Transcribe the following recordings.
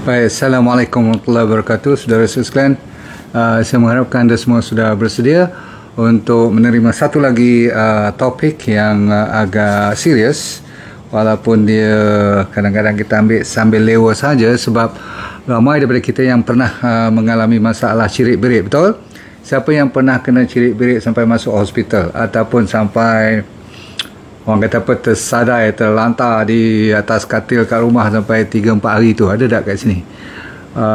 Baik, Assalamualaikum warahmatullahi wabarakatuh. Saudara sekalian, saya mengharapkan anda semua sudah bersedia untuk menerima satu lagi topik yang agak serius, walaupun dia kadang-kadang kita ambil sambil lewa saja, sebab ramai daripada kita yang pernah mengalami masalah cirit-berit. Betul? Siapa yang pernah kena cirit-berit sampai masuk hospital ataupun sampai orang kata apa, tersadai, terlantar di atas katil kat rumah sampai 3-4 hari tu, ada tak kat sini?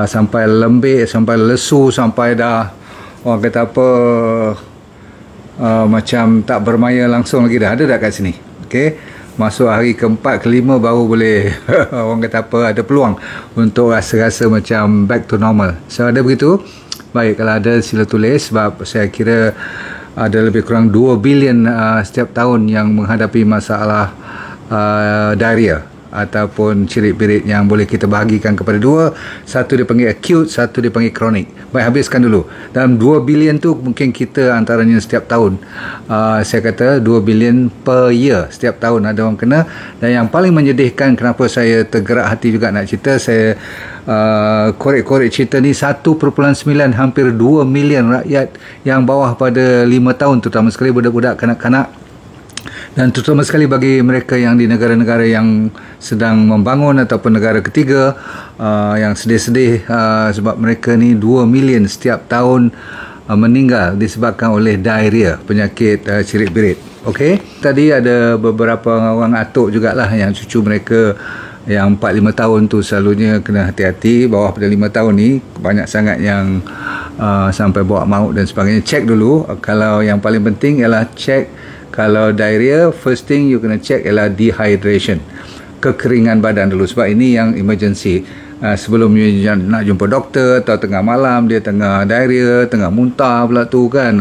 Sampai lembik, sampai lesu, sampai dah orang kata apa, macam tak bermaya langsung lagi dah, ada tak kat sini? Okey, masuk hari ke-4, ke-5 baru boleh orang kata apa, ada peluang untuk rasa-rasa macam back to normal. So ada begitu? Baik, kalau ada sila tulis, sebab saya kira ada lebih kurang 2 bilion setiap tahun yang menghadapi masalah diarrhea ataupun cirit-berit yang boleh kita bahagikan kepada dua. Satu dipanggil acute, satu dipanggil kronik. Baik, habiskan dulu. Dalam 2 bilion tu mungkin kita antaranya setiap tahun, saya kata 2 bilion per year, setiap tahun ada orang kena. Dan yang paling menyedihkan, kenapa saya tergerak hati juga nak cerita, saya korek-korek cerita ni, 1.9, hampir 2 milion rakyat yang bawah pada 5 tahun, terutama sekali budak-budak, kanak-kanak, dan terutama sekali bagi mereka yang di negara-negara yang sedang membangun ataupun negara ketiga, yang sedih-sedih sebab mereka ni 2 milion setiap tahun meninggal disebabkan oleh diarrhea, penyakit cirit-berit. Okey, tadi ada beberapa orang atuk jugalah yang cucu mereka yang 4-5 tahun tu selalunya kena hati-hati. Bawah pada 5 tahun ni banyak sangat yang sampai bawa maut dan sebagainya. Cek dulu. Kalau yang paling penting ialah cek, kalau diarrhea, first thing you kena check ialah dehydration, kekeringan badan dulu, sebab ini yang emergency. Sebelum you nak jumpa doktor, atau tengah malam dia tengah diarrhea, tengah muntah pula tu kan,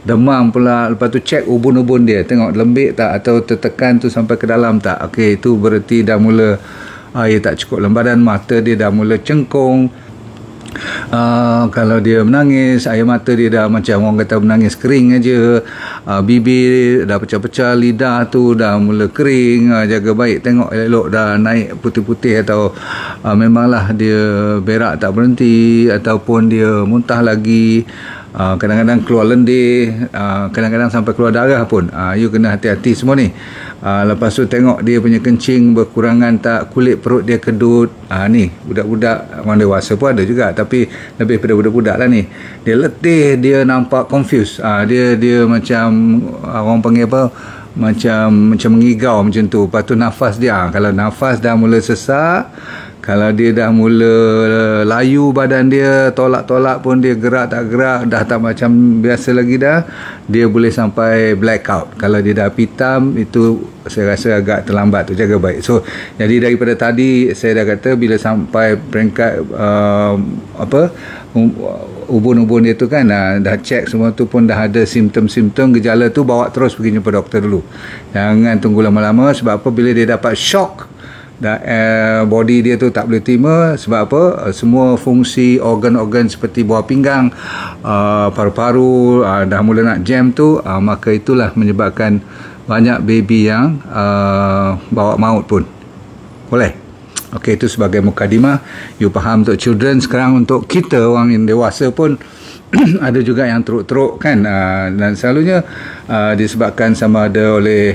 demam pula, lepas tu cek ubun-ubun dia, tengok lembik tak atau tertekan tu sampai ke dalam tak. Okey, itu berarti dah mula air tak cukup dalam badan, mata dia dah mula cengkung. Kalau dia menangis, air mata dia dah macam orang kata menangis kering aja, bibir dah pecah-pecah, lidah tu dah mula kering, jaga baik, tengok elok dah naik putih-putih, atau memanglah dia berak tak berhenti, ataupun dia muntah lagi, kadang-kadang keluar lendir, kadang-kadang sampai keluar darah pun. You kena hati-hati semua ni. Lepas tu tengok dia punya kencing berkurangan tak, kulit perut dia kedut. Ni budak-budak, orang dewasa pun ada juga, tapi lebih pada budak-budak lah ni. Dia letih, dia nampak confused, dia macam orang panggil apa, macam mengigau macam tu. Lepas tu nafas dia, kalau nafas dah mula sesak, kalau dia dah mula layu badan dia, tolak-tolak pun dia gerak tak gerak, dah tak macam biasa lagi dah, dia boleh sampai blackout. Kalau dia dah hitam, itu saya rasa agak terlambat tu, jaga baik. So, jadi daripada tadi saya dah kata, bila sampai peringkat ubun-ubun dia tu kan, dah cek semua tu pun dah ada simptom-simptom, gejala tu, bawa terus pergi jumpa doktor dulu. Jangan tunggu lama-lama, sebab apa, bila dia dapat shock, body dia tu tak boleh terima. Sebab apa? Semua fungsi organ-organ seperti buah pinggang, paru-paru dah mula nak jam tu, maka itulah menyebabkan banyak baby yang bawa maut pun. Boleh? Okey, itu sebagai mukadimah. You faham untuk children. Sekarang untuk kita orang yang dewasa pun ada juga yang teruk-teruk kan, dan selalunya disebabkan sama ada oleh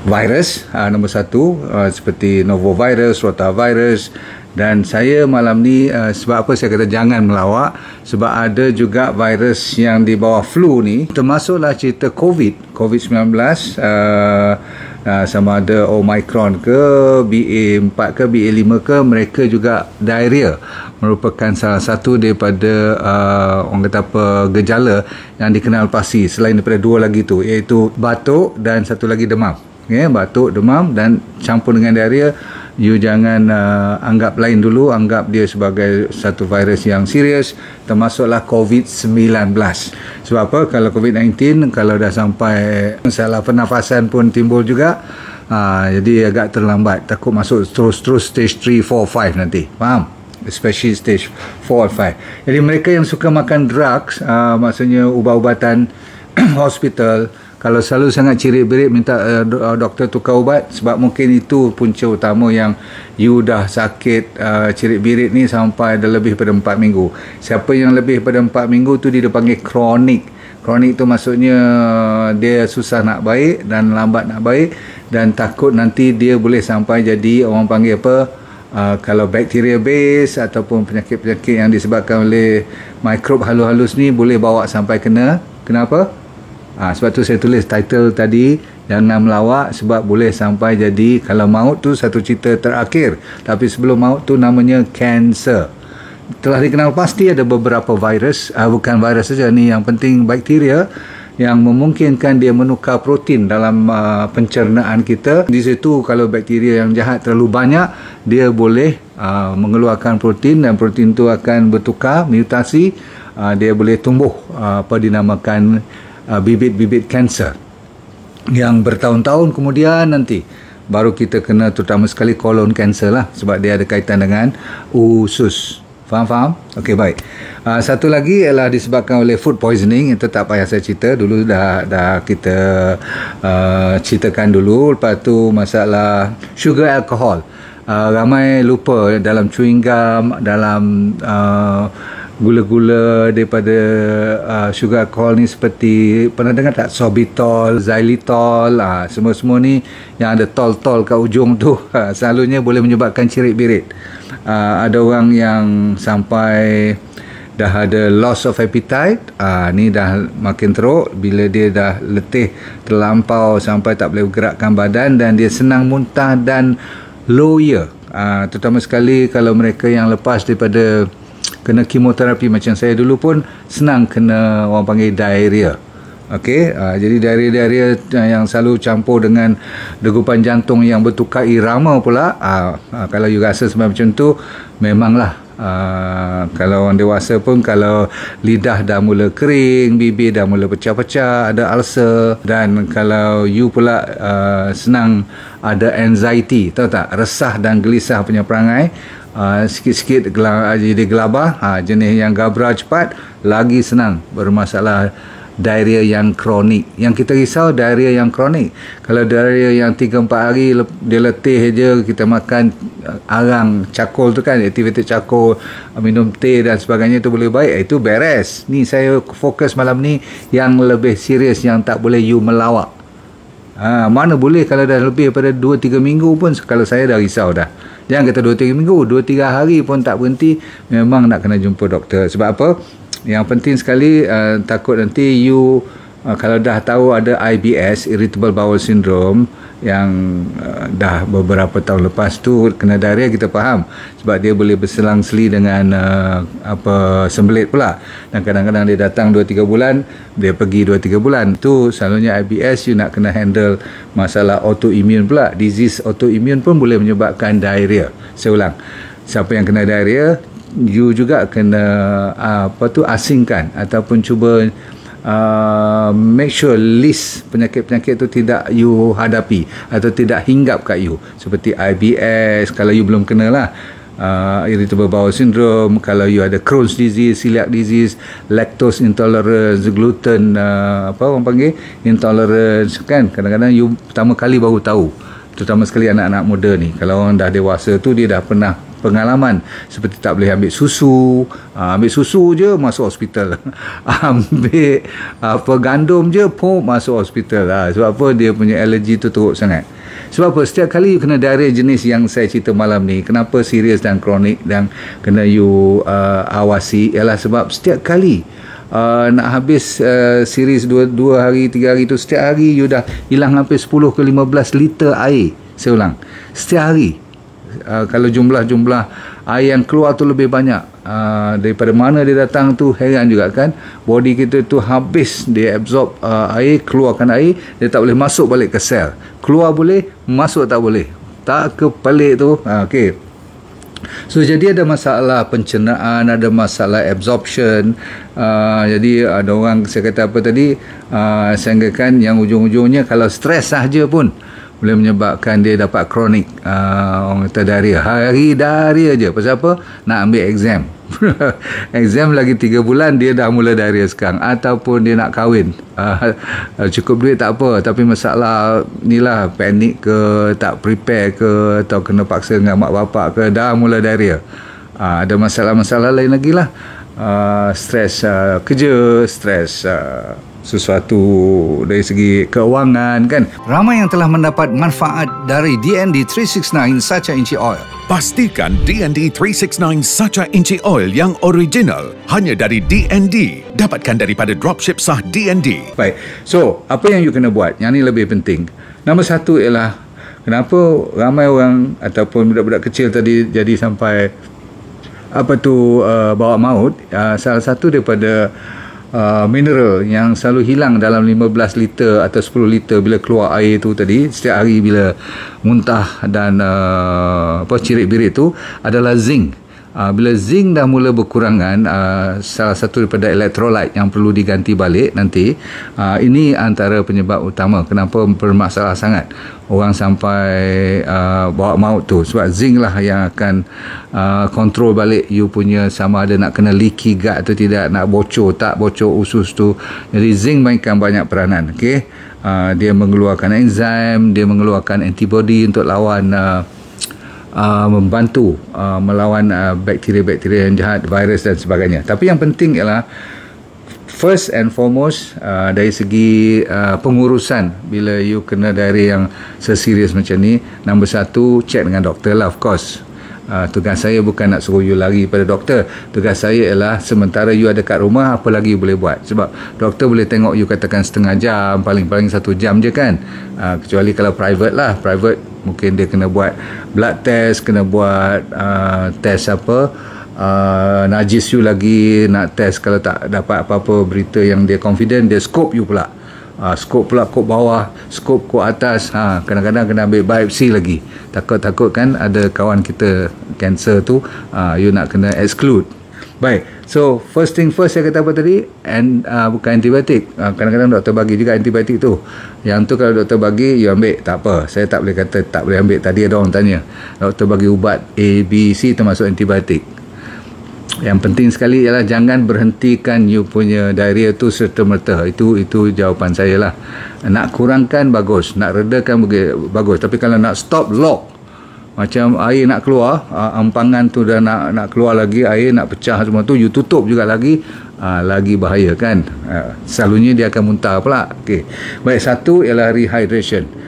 virus, nombor satu, seperti novovirus, rotavirus. Dan saya malam ni, sebab apa saya kata jangan melawak, sebab ada juga virus yang di bawah flu ni, termasuklah cerita COVID-19, sama ada Omicron ke, BA4 ke, BA5 ke, mereka juga diarrhea merupakan salah satu daripada orang kata apa, gejala yang dikenal pasti, selain daripada dua lagi tu, iaitu batuk dan satu lagi demam. Batuk, demam dan campur dengan diarrhea. You jangan anggap lain dulu, anggap dia sebagai satu virus yang serius, termasuklah COVID-19. Sebab apa? Kalau COVID-19, kalau dah sampai masalah pernafasan pun timbul juga, jadi agak terlambat, takut masuk terus stage 3, 4, 5 nanti. Faham? Especially stage 4 or 5. Jadi mereka yang suka makan drugs, maksudnya ubat-ubatan hospital, Kalau selalu sangat cirit-berit minta doktor tukar ubat, sebab mungkin itu punca utama yang you dah sakit cirit-berit ni sampai dah lebih pada 4 minggu. Siapa yang lebih pada 4 minggu tu dia dipanggil kronik. Kronik tu maksudnya dia susah nak baik dan lambat nak baik, dan takut nanti dia boleh sampai jadi orang panggil apa, kalau bakteria base ataupun penyakit-penyakit yang disebabkan oleh mikrob halus-halus ni boleh bawa sampai kena apa? Sebab tu saya tulis title tadi, jangan melawak, sebab boleh sampai jadi, kalau maut tu satu cerita terakhir, tapi sebelum maut tu namanya kanser. Telah dikenal pasti ada beberapa virus, bukan virus saja ni, yang penting bakteria yang memungkinkan dia menukar protein dalam pencernaan kita. Di situ kalau bakteria yang jahat terlalu banyak, dia boleh mengeluarkan protein, dan protein itu akan bertukar, mutasi, dia boleh tumbuh apa dinamakan bibit-bibit kanser yang bertahun-tahun kemudian nanti baru kita kena, terutama sekali colon cancer lah, sebab dia ada kaitan dengan usus. Faham? Okey, baik. Satu lagi ialah disebabkan oleh food poisoning. Itu tak payah saya cerita. Dulu dah kita ceritakan dulu. Lepas tu masalah sugar alcohol. Ramai lupa dalam chewing gum, dalam gula-gula daripada sugar alcohol ni, seperti pernah dengar tak sorbitol, xylitol, semua-semua ni yang ada tol-tol kat ujung tu selalunya boleh menyebabkan cirit-birit. Ada orang yang sampai dah ada loss of appetite, ni dah makin teruk bila dia dah letih terlampau sampai tak boleh gerakkan badan, dan dia senang muntah dan loya. Terutama sekali kalau mereka yang lepas daripada kena kemoterapi macam saya dulu pun senang kena orang panggil diarrhea. Okey, jadi diarrhea yang selalu campur dengan degupan jantung yang bertukar irama pula. Kalau you rasa sebab macam tu, memanglah kalau orang dewasa pun, kalau lidah dah mula kering, bibir dah mula pecah-pecah, ada ulcer, dan kalau you pula senang ada anxiety, tahu tak, resah dan gelisah punya perangai, sikit-sikit jadi gelabah, jenis yang gabra cepat, lagi senang bermasalah diarrhea yang kronik. Yang kita risau diarrhea yang kronik. Kalau diarrhea yang 3-4 hari dia letih je, kita makan arang cakol tu kan, activated cakol, minum teh dan sebagainya, tu boleh baik, itu beres. Ni saya fokus malam ni yang lebih serius, yang tak boleh you melawak. Mana boleh kalau dah lebih pada 2-3 minggu pun, kalau saya dah risau dah. Jangan kata 2-3 minggu, 2-3 hari pun tak berhenti, memang nak kena jumpa doktor. Sebab apa? Yang penting sekali, takut nanti you kalau dah tahu ada IBS, irritable bowel syndrome, yang dah beberapa tahun lepas tu kena diarrhea, kita faham, sebab dia boleh berselang-seli dengan sembelit pula, dan kadang-kadang dia datang 2-3 bulan, dia pergi 2-3 bulan. Tu selalunya IBS, you nak kena handle masalah autoimmune pula. Disease autoimmune pun boleh menyebabkan diarrhea. Saya ulang, siapa yang kena diarrhea, you juga kena asingkan ataupun cuba make sure list penyakit-penyakit tu tidak you hadapi atau tidak hinggap kat you, seperti IBS kalau you belum kena lah, irritable bowel syndrome, kalau you ada Crohn's disease, celiac disease, lactose intolerance, gluten orang panggil intolerance kan, kadang-kadang you pertama kali baru tahu, terutama sekali anak-anak muda ni. Kalau orang dah dewasa tu, dia dah pernah pengalaman, seperti tak boleh ambil susu, je masuk hospital, ambil gandum je pun masuk hospital. Sebab apa? Dia punya alergi tu teruk sangat. Sebab apa? Setiap kali you kena diarrhea jenis yang saya cerita malam ni, kenapa serius dan kronik dan kena you awasi, ialah sebab setiap kali nak habis series 2 hari 3 hari tu, setiap hari you dah hilang hampir 10 ke 15 liter air. Saya ulang, setiap hari. Kalau jumlah air yang keluar tu lebih banyak, daripada mana dia datang tu, heran juga kan. Body kita tu habis, dia absorb air, keluarkan air, dia tak boleh masuk balik ke sel. Keluar boleh, masuk tak boleh. Tak ke pelik tu. Okey. So jadi ada masalah pencernaan, ada masalah absorption. Jadi ada orang, saya kata apa tadi, sehingga kan yang ujung-ujungnya kalau stres sahaja pun boleh menyebabkan dia dapat kronik, orang kata diarrhea. Hari diarrhea je. Pasal apa? Nak ambil exam. Exam lagi 3 bulan dia dah mula diarrhea sekarang, ataupun dia nak kahwin. Cukup duit tak apa, tapi masalah ni lah, panik ke, tak prepare ke, atau kena paksa dengan mak bapak ke, dah mula diarrhea. Ada masalah-masalah lain lagi lah. Stres kerja, stres sesuatu dari segi keuangan kan. Ramai yang telah mendapat manfaat dari DND 369 Sacha Inchi Oil. Pastikan DND 369 Sacha Inchi Oil yang original hanya dari DND. Dapatkan daripada dropship sah DND. Baik, so apa yang you kena buat? Yang ni lebih penting. Nombor satu ialah, kenapa ramai orang ataupun budak-budak kecil tadi jadi sampai bawa maut? Salah satu daripada mineral yang selalu hilang dalam 15 liter atau 10 liter bila keluar air tu tadi, setiap hari bila muntah dan cirit-birit tu, adalah zinc. Bila zinc dah mula berkurangan, salah satu daripada electrolyte yang perlu diganti balik nanti, ini antara penyebab utama kenapa bermasalah sangat orang sampai bawa maut tu. Sebab zinc lah yang akan kontrol balik you punya, sama ada nak kena leaky gut atau tidak, nak bocor tak bocor usus tu. Jadi zinc mainkan banyak peranan. Okay? Dia mengeluarkan enzim, dia mengeluarkan antibody untuk lawan membantu melawan bakteria-bakteria yang jahat, virus dan sebagainya. Tapi yang penting ialah first and foremost, dari segi pengurusan bila you kena diarrhea yang seserius macam ni, nombor satu, check dengan doktor lah, of course. Tugas saya bukan nak suruh you lari pada doktor. Tugas saya ialah sementara you ada kat rumah, apa lagi you boleh buat. Sebab doktor boleh tengok you katakan setengah jam, paling-paling 1 jam je kan. Kecuali kalau private lah. Private mungkin dia kena buat blood test, kena buat test najis you lagi, nak test kalau tak dapat apa-apa berita yang dia confident, dia scope you pula. Scope pula kop bawah, scope kop atas. Kadang-kadang kena ambil biopsi lagi. Takut-takut kan ada kawan kita cancer tu, you nak kena exclude. Baik, so first thing first, saya kata apa tadi? Bukan antibiotik. Kadang-kadang doktor bagi juga antibiotik tu. Yang tu kalau doktor bagi, you ambil, tak apa. Saya tak boleh kata tak boleh ambil. Tadi ada orang tanya, doktor bagi ubat A, B, C termasuk antibiotik. Yang penting sekali ialah jangan berhentikan you punya diarrhea tu serta-merta. Itu jawapan saya lah. Nak kurangkan bagus, nak redakan bagus. Tapi kalau nak stop, lock. Macam air nak keluar, empangan tu dah nak keluar lagi, air nak pecah semua tu, you tutup juga lagi, lagi bahaya kan. Selalunya dia akan muntah pula. Okay. Baik, satu ialah rehydration.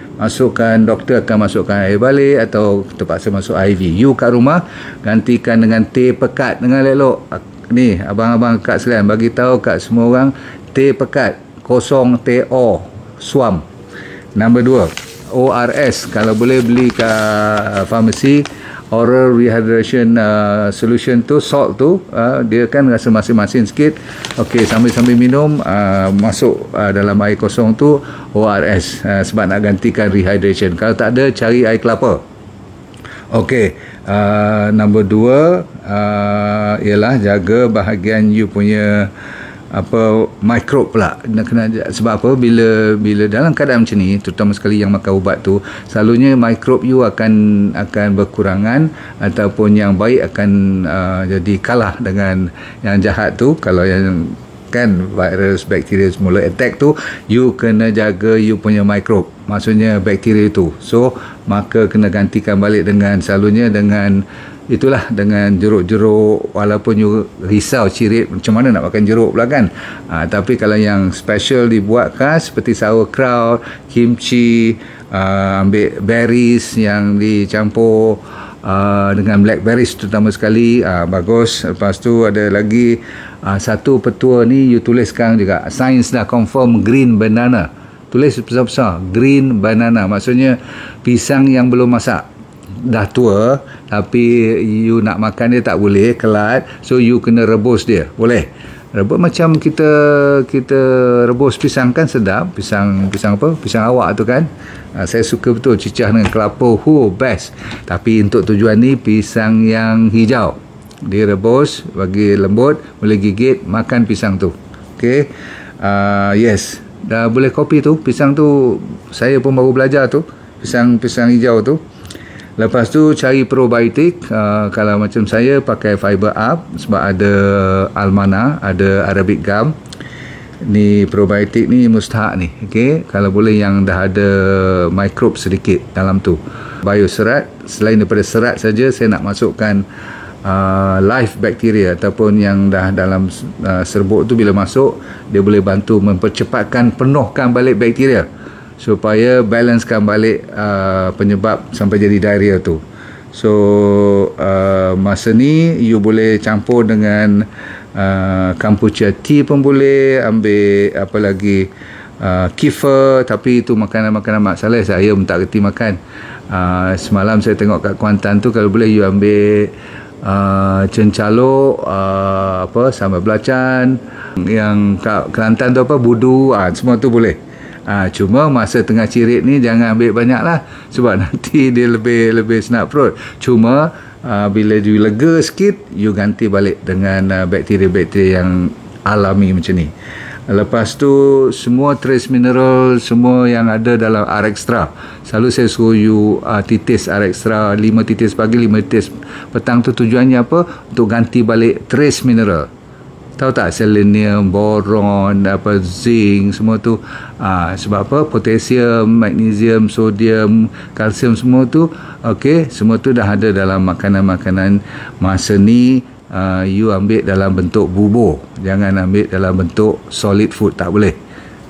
Doktor akan masukkan air balik atau terpaksa masuk IV. You kat rumah, gantikan dengan teh pekat dengan elok. Ni abang-abang kat sekalian, bagi tahu kat semua orang, teh pekat kosong, teh O, suam. Nombor 2, ORS. Kalau boleh beli kat farmasi, oral rehydration solution tu, salt tu, dia kan rasa masin-masin sikit. Okey, sambil-sambil minum, masuk dalam air kosong tu ORS, sebab nak gantikan rehydration. Kalau tak ada, cari air kelapa. Okey, nombor 2 ialah jaga bahagian you punya mikrob pula. Sebab apa, bila dalam keadaan macam ni, terutama sekali yang makan ubat tu, selalunya mikrob you akan berkurangan, ataupun yang baik akan jadi kalah dengan yang jahat tu. Kalau yang kan virus, bakteria semula attack tu, you kena jaga you punya mikrob, maksudnya bakteria tu. So maka kena gantikan balik dengan, selalunya dengan itulah, dengan jeruk-jeruk. Walaupun you risau cirit, macam mana nak makan jeruk pula kan. Tapi kalau yang special dibuat khas seperti sauerkraut, kimchi, ambil berries yang dicampur dengan blackberries terutama sekali, bagus. Lepas tu ada lagi satu petua ni, you tulis sekarang juga, sains dah confirm, green banana. Tulis besar-besar, green banana, maksudnya pisang yang belum masak, dah tua tapi you nak makan dia tak boleh, kelat, so you kena rebus dia. Boleh rebus macam kita rebus pisang kan, sedap. Pisang awak tu kan, saya suka betul, cicah dengan kelapa, best. Tapi untuk tujuan ni, pisang yang hijau direbus bagi lembut, boleh gigit, makan pisang tu. Okay, yes, dah boleh kopi tu. Pisang tu saya pun baru belajar tu. pisang hijau tu. Lepas tu cari probiotik. Kalau macam saya pakai Fiber Up sebab ada Almana, ada Arabic Gum. Ni probiotik ni mustahak ni. Okey, kalau boleh yang dah ada mikrob sedikit dalam tu. Bioserat, selain daripada serat saja, saya nak masukkan live bacteria ataupun yang dah dalam serbuk tu, bila masuk dia boleh bantu mempercepatkan, penuhkan balik bakteria supaya balancekan balik penyebab sampai jadi diarrhea tu. So masa ni you boleh campur dengan kombucha tea pun boleh, ambil apa lagi, kefir, tapi itu makanan-makanan mak saleh saya pun tak kerti makan. Semalam saya tengok kat Kuantan tu, kalau boleh you ambil cencalok, sambal belacan, yang kat Kelantan tu budu, semua tu boleh. Cuma masa tengah cirit ni jangan ambil banyak lah, sebab nanti dia lebih senap perut. Cuma bila you lega sikit, you ganti balik dengan bakteria-bakteria yang alami macam ni. Lepas tu semua trace mineral, semua yang ada dalam R-Extra, selalu saya suruh you titis R-Extra 5 titis pagi, 5 titis petang tu. Tujuannya apa? Untuk ganti balik trace mineral. Tahu tak, selenium, boron, zinc, semua tu. Sebab apa? Potasium, magnesium, sodium, kalsium, semua tu, okey, semua tu dah ada dalam makanan-makanan masa ni. You ambil dalam bentuk bubur, jangan ambil dalam bentuk solid food, tak boleh.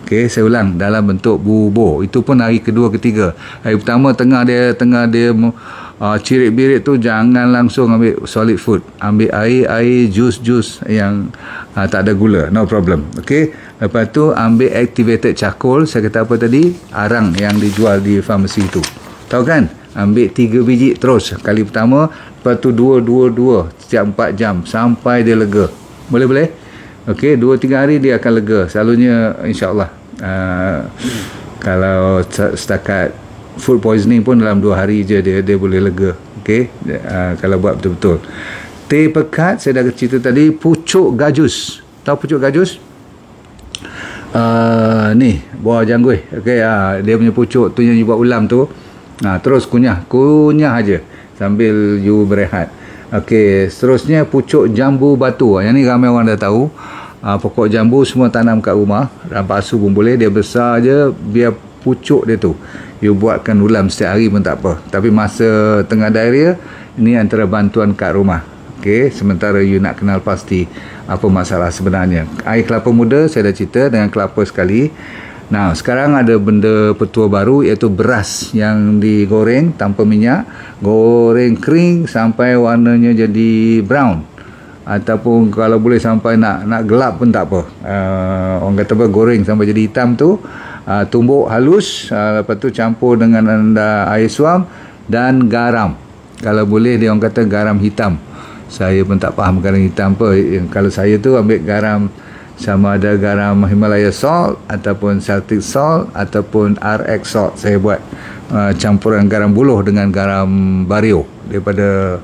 Okey, saya ulang, dalam bentuk bubur. Itu pun hari kedua, ketiga. Hari pertama tengah dia cirit-birit tu, jangan langsung ambil solid food. Ambil air, jus yang tak ada gula, no problem. Okey, lepas tu ambil activated charcoal. Saya kata apa tadi? Arang yang dijual di farmasi tu, tahu kan? Ambil 3 biji terus kali pertama, lepas tu 2 setiap 4 jam sampai dia lega. Boleh? Okey, 2-3 hari dia akan lega selalunya, insya-Allah. Kalau setakat food poisoning pun dalam 2 hari je dia boleh lega. Okey, kalau buat betul-betul. Teh pekat, saya dah cerita tadi. Pucuk gajus, tahu pucuk gajus? Ni buah janggut. Okey, dia punya pucuk tu yang you buat ulam tu. Terus kunyah aja sambil you berehat. Okey, seterusnya pucuk jambu batu. Yang ni ramai orang dah tahu. Pokok jambu semua tanam kat rumah, rampak asu pun boleh. Dia besar je, biar pucuk dia tu you buatkan ulam setiap hari pun tak apa. Tapi masa tengah diarrhea, ini antara bantuan kat rumah. Okey, sementara you nak kenal pasti apa masalah sebenarnya. Air kelapa muda saya dah cerita, dengan kelapa sekali. Nah, sekarang ada benda petua baru, iaitu beras yang digoreng tanpa minyak. Goreng kering sampai warnanya jadi brown, ataupun kalau boleh sampai nak gelap pun tak apa. Orang kata apa, goreng sampai jadi hitam tu, tumbuk halus, lepas tu campur dengan air suam dan garam. Kalau boleh dia orang kata garam hitam. Saya pun tak faham garam hitam apa. Kalau saya tu ambil garam, sama ada garam Himalaya salt ataupun Celtic salt ataupun RX salt. Saya buat campuran garam buluh dengan garam Bario daripada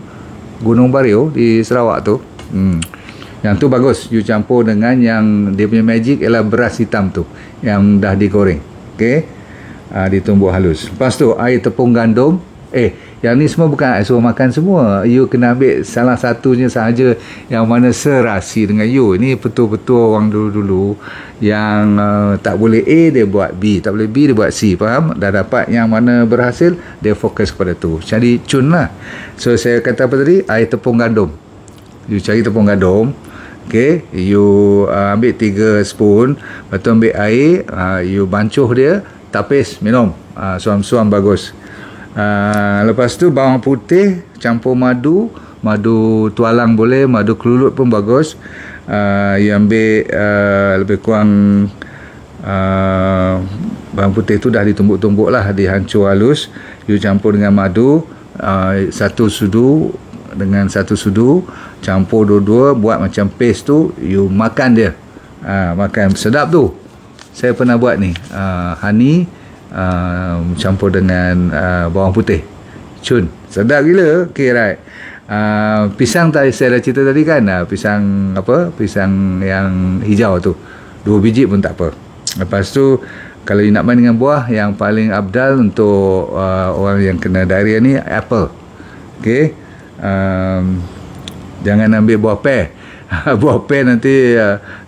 Gunung Bario di Sarawak tu. Yang tu bagus. You campur dengan yang dia punya magic ialah beras hitam tu yang dah digoreng. Okey, ditumbuk halus. Lepas tu air tepung gandum. Yang ni semua bukan suruh makan semua. You kena ambil salah satunya sahaja yang mana serasi dengan you. Ini betul-betul orang dulu-dulu yang tak boleh A dia buat B, tak boleh B dia buat C. Faham? Dah dapat yang mana berhasil, dia fokus kepada tu. Jadi cun lah. So saya kata apa tadi? Air tepung gandum. You cari tepung gandum. Okay, you ambil 3 spoon. Lepas tu ambil air, you bancuh dia, tapis, minum. Suam-suam bagus. Lepas tu bawang putih campur madu tualang boleh, madu kelulut pun bagus. You ambil lebih kurang bawang putih tu dah ditumbuk-tumbuk lah, dihancur halus. You campur dengan madu, 1 sudu dengan 1 sudu, campur dua-dua, buat macam paste tu, you makan dia. Makan sedap tu. Saya pernah buat ni, honey campur dengan bawang putih, cun, sedap gila. Okay, right. Pisang tadi saya dah cerita tadi kan, pisang yang hijau tu 2 biji pun tak apa. Lepas tu Kalau you nak main dengan buah, yang paling abdal untuk orang yang kena diarrhea ni apple. Okey. Jangan ambil buah pear. Buah pear nanti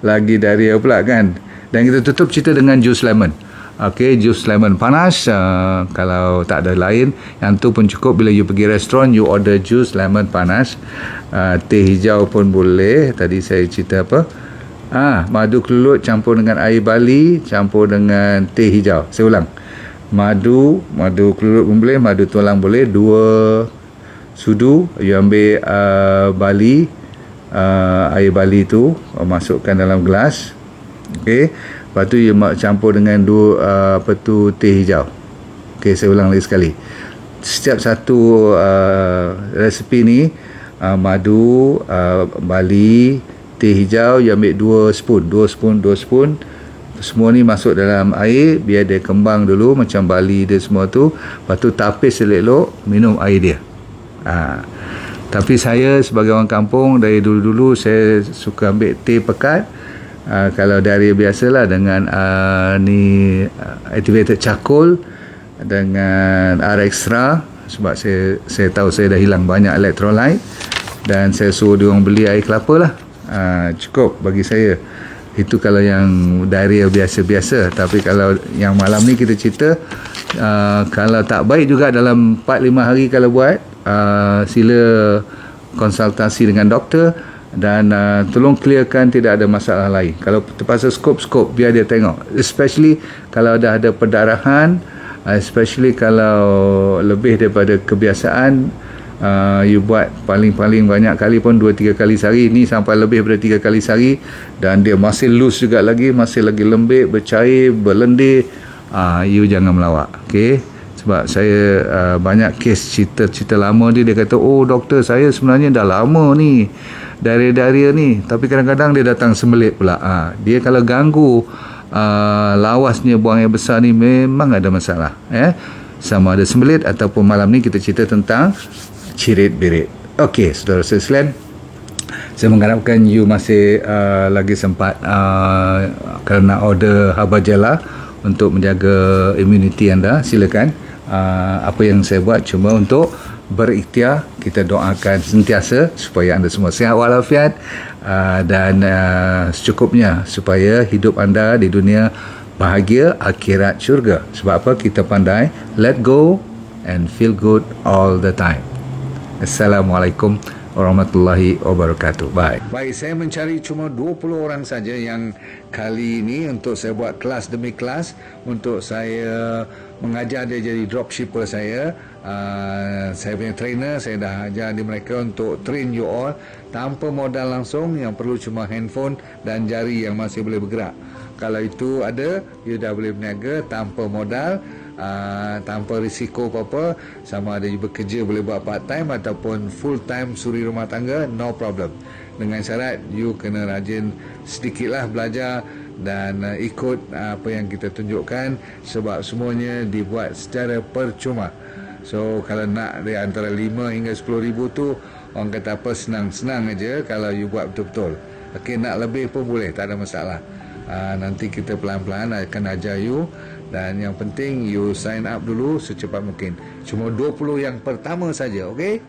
lagi diarrhea pula kan. Dan kita tutup cerita dengan jus lemon. Okey, jus lemon panas. Kalau tak ada lain, yang tu pun cukup. Bila you pergi restoran, you order jus lemon panas. Teh hijau pun boleh. Tadi saya cerita apa? Madu kelulut campur dengan air bali, campur dengan teh hijau. Saya ulang. Madu kelulut pun boleh, madu tulang boleh. 2 sudu, you ambil bali, air bali tu masukkan dalam gelas. Okey. Lepas tu you campur dengan teh hijau. Okey, saya ulang lagi sekali. Setiap satu resepi ni, madu, bali, teh hijau, you ambil 2 spoon. Semua ni masuk dalam air, biar dia kembang dulu macam bali dia semua tu. Lepas tu tapis elok-elok, minum air dia. Tapi saya sebagai orang kampung, dari dulu-dulu saya suka ambil teh pekat. Kalau diarrhea biasalah dengan activated charcoal dengan air extra, sebab saya tahu saya dah hilang banyak electrolyte, dan saya suruh dia orang beli air kelapa lah. Cukup bagi saya. Itu kalau yang diarrhea biasa-biasa. Tapi kalau yang malam ni kita cerita, kalau tak baik juga dalam 4-5 hari kalau buat, sila konsultasi dengan doktor dan tolong clearkan tidak ada masalah lain. Kalau terpaksa skop, biar dia tengok. Especially kalau dah ada perdarahan, especially kalau lebih daripada kebiasaan, you buat paling banyak kali pun 2-3 kali sehari. Ni sampai lebih daripada 3 kali sehari, dan dia masih loose juga lagi, masih lagi lembik, bercair, berlendir, you jangan melawak. Okay? Sebab saya banyak kes cerita lama dia kata, oh doktor, saya sebenarnya dah lama ni diarrhea ni, tapi kadang-kadang dia datang sembelit pula. Dia kalau ganggu lawasnya buang air besar ni, memang ada masalah. Sama ada sembelit ataupun malam ni kita cerita tentang cirit-birit. Okey, saudara sekalian, saya mengharapkan you masih lagi sempat kerana order Habajela untuk menjaga imuniti anda. Silakan. Apa yang saya buat cuma untuk berikhtiar. Kita doakan sentiasa supaya anda semua sihat walafiat, dan secukupnya supaya hidup anda di dunia bahagia, akhirat syurga. Sebab apa? Kita pandai let go and feel good all the time. Assalamualaikum warahmatullahi wabarakatuh. Baik, saya mencari cuma 20 orang saja yang kali ini untuk saya buat kelas demi kelas, untuk saya mengajar dia jadi dropshipper saya. Saya punya trainer, saya dah ajar di mereka untuk train you all tanpa modal langsung, yang perlu cuma handphone dan jari yang masih boleh bergerak. Kalau itu ada, you dah boleh berniaga tanpa modal, tanpa risiko apa-apa. Sama ada you bekerja boleh buat part time ataupun full time suri rumah tangga, no problem. Dengan syarat you kena rajin sedikitlah belajar dan ikut apa yang kita tunjukkan, sebab semuanya dibuat secara percuma. So kalau nak dari antara 5 hingga 10 ribu tu, orang kata apa, senang-senang aja kalau you buat betul-betul. Okey, nak lebih pun boleh, tak ada masalah. Nanti kita pelan-pelan akan ajar you, dan yang penting you sign up dulu secepat mungkin. Cuma 20 yang pertama saja, okey?